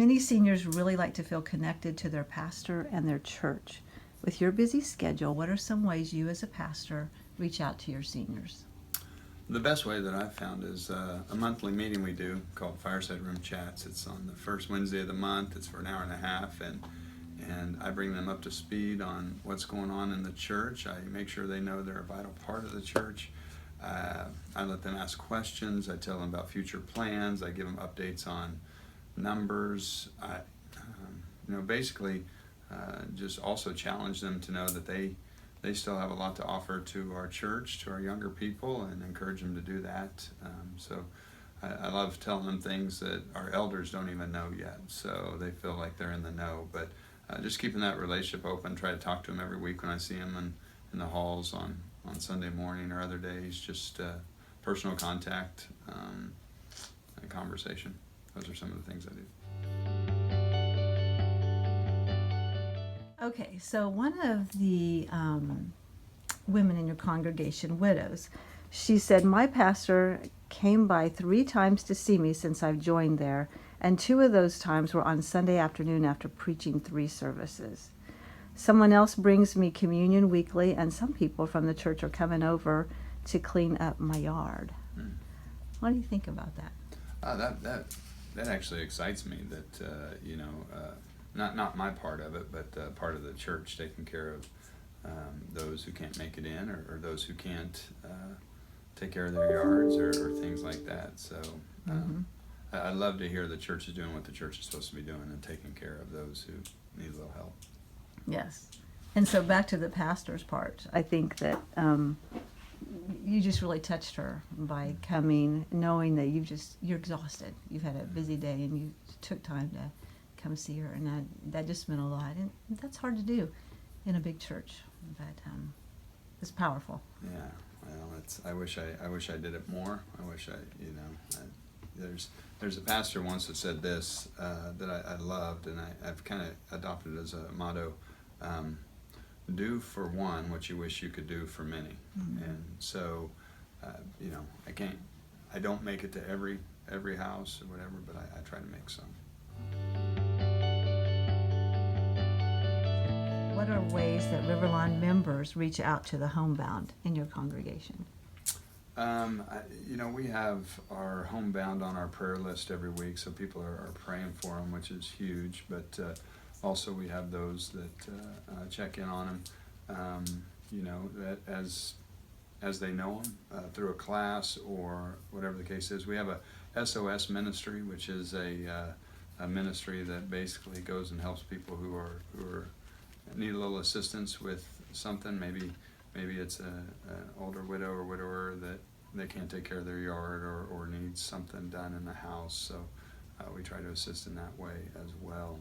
Many seniors really like to feel connected to their pastor and their church. With your busy schedule, what are some ways you as a pastor reach out to your seniors? The best way that I've found is a monthly meeting we do called Fireside Room Chats. It's on the first Wednesday of the month. It's for an hour and a half, and I bring them up to speed on what's going on in the church. I make sure they know they're a vital part of the church. I let them ask questions. I tell them about future plans. I give them updates on numbers. Basically, just also challenge them to know that they still have a lot to offer to our church, to our younger people, and encourage them to do that. So I love telling them things that our elders don't even know yet, so they feel like they're in the know. But just keeping that relationship open, try to talk to them every week when I see them in the halls on Sunday morning or other days, just personal contact and conversation. Those are some of the things I do. Okay, so one of the women in your congregation, widows, she said, my pastor came by 3 times to see me since I've joined there, and 2 of those times were on Sunday afternoon after preaching 3 services. Someone else brings me communion weekly, and some people from the church are coming over to clean up my yard. What do you think about that? That actually excites me. That not my part of it, but part of the church taking care of those who can't make it in, or those who can't take care of their yards, or things like that. So I love to hear the church is doing what the church is supposed to be doing and taking care of those who need a little help. Yes. And so back to the pastor's part, I think that you just really touched her by coming, knowing that you're exhausted. You've had a busy day and you took time to come see her, and that just meant a lot. And that's hard to do in a big church, but it's powerful. Yeah. Well, I wish I did it more. I wish there's a pastor once that said this that I loved, and I've kind of adopted it as a motto. Do for one what you wish you could do for many. And so I don't make it to every house or whatever, but I try to make some. What are ways that Riverlawn members reach out to the homebound in your congregation? We have our homebound on our prayer list every week, so people are praying for them, which is huge. But also we have those that check in on them, that as they know them through a class or whatever the case is. We have a SOS ministry, which is a ministry that basically goes and helps people who are need a little assistance with something. Maybe it's an older widow or widower that they can't take care of their yard or needs something done in the house. So we try to assist in that way as well.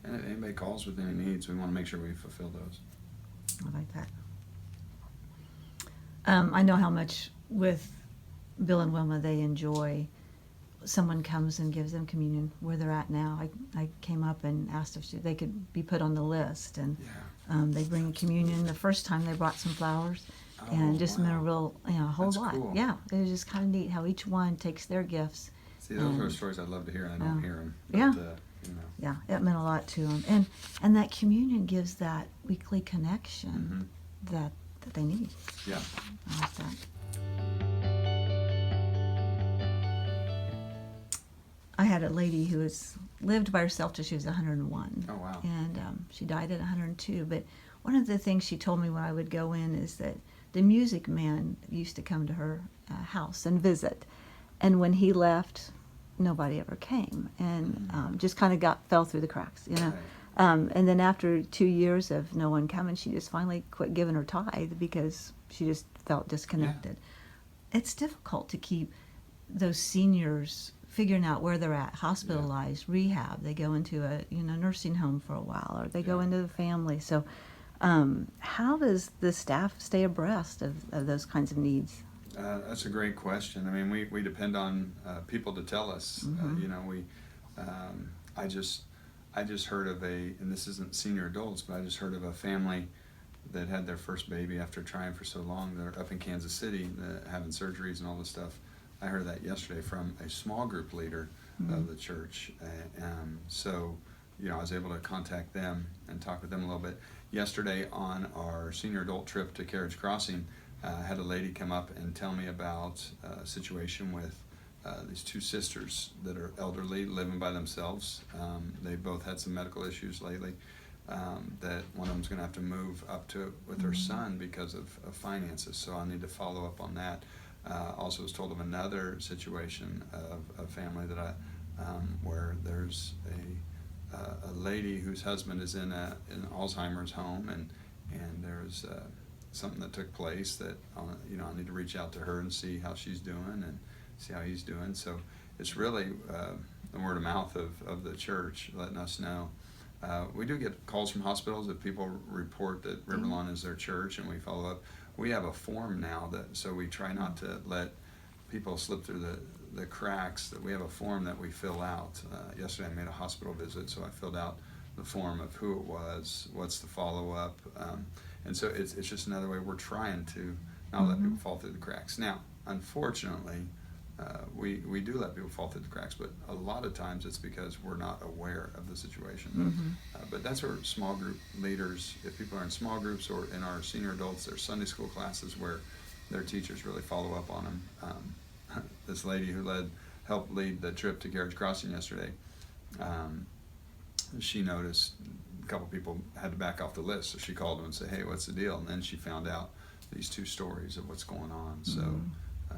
And if anybody calls with any needs, we want to make sure we fulfill those. I like that. I know how much with Bill and Wilma they enjoy someone comes and gives them communion where they're at now. I came up and asked if they could be put on the list, and they bring communion. The first time they brought some flowers, and just meant a whole That's lot. cool. Yeah, it was just kind of neat how each one takes their gifts. See, those are stories I'd love to hear, and I don't hear them. Yeah. Yeah, it meant a lot to them, and that communion gives that weekly connection that they need. Yeah. I like that. I had a lady who lived by herself till she was 101. Oh, wow. And she died at 102. But one of the things she told me when I would go in is that the music man used to come to her house and visit. And when he left, nobody ever came, and just kind of fell through the cracks, Right. And then after 2 years of no one coming, she just finally quit giving her tithe because she just felt disconnected. Yeah. It's difficult to keep those seniors figuring out where they're at, hospitalized, rehab. They go into a nursing home for a while, or they go into the family. So how does the staff stay abreast of those kinds of needs? That's a great question. I mean, we depend on people to tell us. I just heard of and this isn't senior adults, but I just heard of a family that had their first baby after trying for so long. They're up in Kansas City, having surgeries and all this stuff. I heard that yesterday from a small group leader of the church. So, you know, I was able to contact them and talk with them a little bit. Yesterday on our senior adult trip to Carriage Crossing, I had a lady come up and tell me about a situation with these two sisters that are elderly, living by themselves. They both had some medical issues lately. That one of them's going to have to move up to with her son because of finances. So I need to follow up on that. Also was told of another situation of a family that where there's a lady whose husband is in an Alzheimer's home, and there's something that took place that you know, I need to reach out to her and see how she's doing and see how he's doing. So it's really the word of mouth of the church letting us know. We do get calls from hospitals if people report that Riverlawn is their church, and we follow up. We have a form now so we try not to let people slip through the cracks. That we have a form that we fill out. Yesterday I made a hospital visit, so I filled out the form of who it was, what's the follow-up, and so it's just another way we're trying to not let people fall through the cracks. Now, unfortunately, we do let people fall through the cracks, but a lot of times it's because we're not aware of the situation. But that's where small group leaders, if people are in small groups or in our senior adults, their Sunday school classes where their teachers really follow up on them. This lady who helped lead the trip to Carriage Crossing yesterday, she noticed a couple people had to back off the list, so she called them and said, "Hey, what's the deal?" And then she found out these two stories of what's going on. So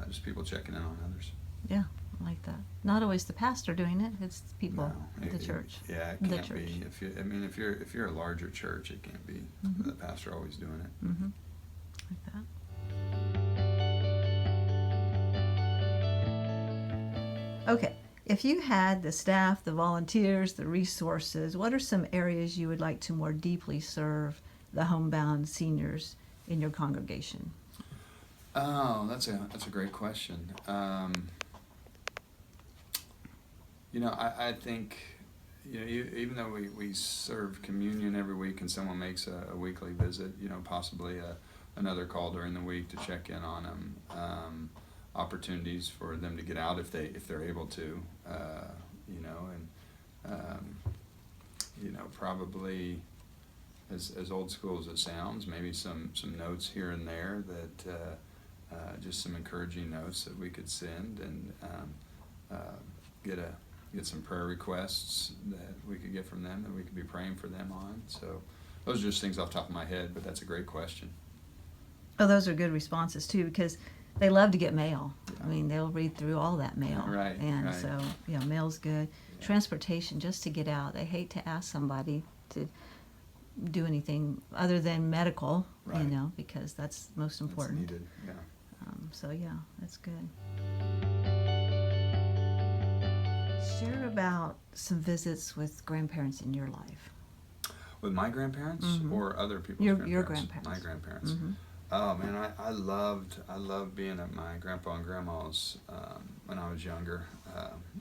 just people checking in on others. Yeah, I like that. Not always the pastor doing it; it's people No, at the church. Yeah, it can't be. If you're a larger church, it can't be the pastor always doing it. Like that. Okay, if you had the staff, the volunteers, the resources, what are some areas you would like to more deeply serve the homebound seniors in your congregation? Oh, that's a great question. You know, I think, you know, even though we serve communion every week and someone makes a weekly visit, you know, possibly another call during the week to check in on them, opportunities for them to get out if they're able to, you know, and you know, probably as old school as it sounds, maybe some notes here and there that just some encouraging notes that we could send, and get some prayer requests that we could get from them that we could be praying for them on. So those are just things off the top of my head, but that's a great question. Oh, those are good responses too, because they love to get mail. I mean, they'll read through all that mail. Right, And right. so, yeah, mail's good. Yeah. Transportation, just to get out. They hate to ask somebody to do anything other than medical, Right. you know, because that's most important. That's needed, yeah. So, yeah, that's good. Share about some visits with grandparents in your life. With my grandparents or other people's Your grandparents? grandparents. My grandparents. Oh man, I loved being at my grandpa and grandma's when I was younger.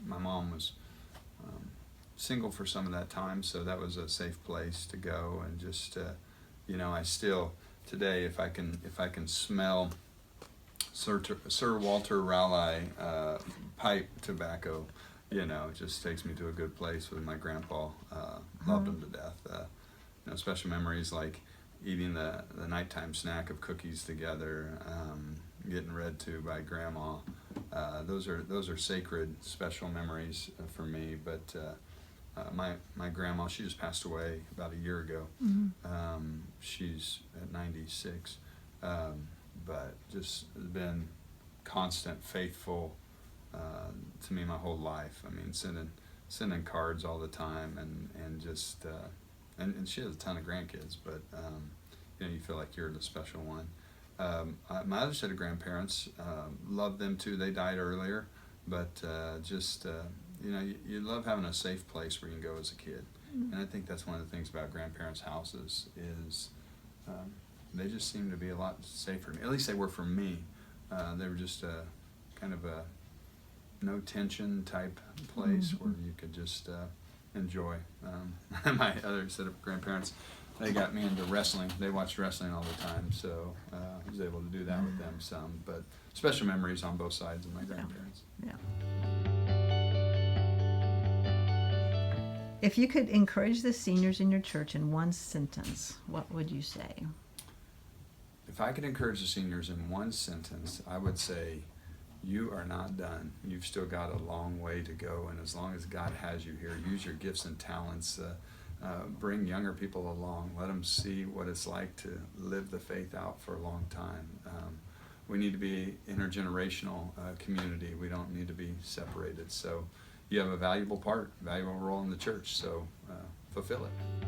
My mom was single for some of that time, so that was a safe place to go. And just you know, I still today, if I can smell Sir Walter Raleigh pipe tobacco, you know, it just takes me to a good place with my grandpa. Loved him to death. You know, special memories like eating the nighttime snack of cookies together, getting read to by grandma. Those are sacred, special memories for me. But my grandma, she just passed away about a year ago. She's at 96, but just been constant, faithful to me my whole life. I mean, sending cards all the time, and just and she has a ton of grandkids, but you know, you feel like you're the special one. My other set of grandparents, love them too. They died earlier, but just you know, you love having a safe place where you can go as a kid. And I think that's one of the things about grandparents' houses is they just seem to be a lot safer. At least they were for me. They were just kind of a no tension type place where you could just enjoy. My other set of grandparents, they got me into wrestling. They watched wrestling all the time, so I was able to do that with them some. But special memories on both sides of my grandparents. Yeah. If you could encourage the seniors in your church in one sentence, what would you say? If I could encourage the seniors in one sentence, I would say, you are not done. You've still got a long way to go, and as long as God has you here, use your gifts and talents. Bring younger people along. Let them see what it's like to live the faith out for a long time. We need to be intergenerational community. We don't need to be separated. So you have a valuable role in the church, so fulfill it.